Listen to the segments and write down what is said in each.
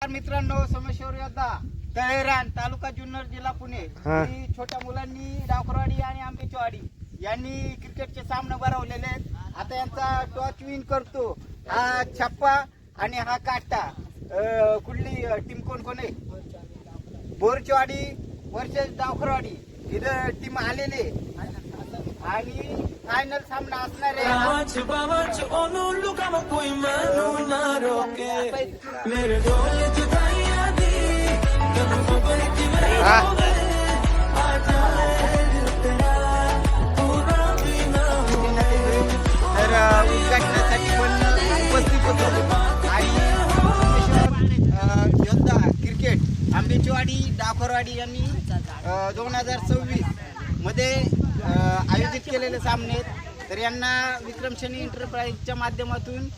मित्रांनो, सोमेश्वर योद्धा तळेरान तालुका जुन्नर जिल्हा पुणे ही छोट्या मुलांनी डावखरवाडी आणि आंबेचीवाडी यांनी क्रिकेटचे सामने भरवलेले आहेत। आता यांचा टॉच विन करतो हा छप्पा आणि हा काटा। कुठली टीम कोण आहे? बोरचीवाडी वर्सेस डावखरवाडी इथं टीम आलेले आणि फायनल सामना असणार आहे। तर उद्घाटनासाठी पण उपस्थित होतो आणि योद्धा क्रिकेट आंबेचीवाडी डावखरवाडी यांनी 2026 मध्ये आयोजित केलेले सामने। तर यांना विक्रमशनी एंटरप्राइजच्या माध्यमातून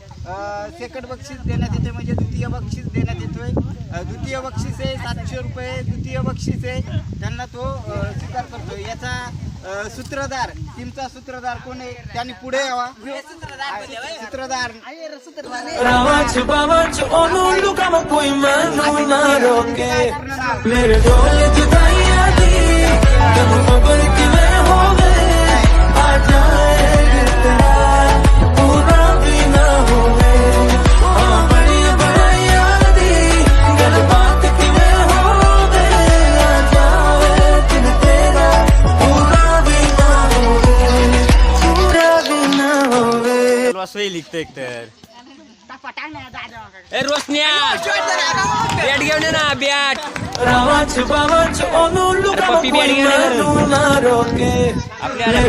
सेकंड बक्षीस देण्यात येते, म्हणजे द्वितीय बक्षीस देण्यात येतोय। द्वितीय बक्षीस आहे 700 रुपये, द्वितीय बक्षीस आहे त्यांना तो स्वीकार करतो। याचा सूत्रधार टीमचा सूत्रधार कोण आहे त्यांनी पुढे यावा। सूत्रधार लिखते एक तर रोशनिया बॅट घेऊन ये ना बॅट पप्पी बॅट घेऊन आपल्याला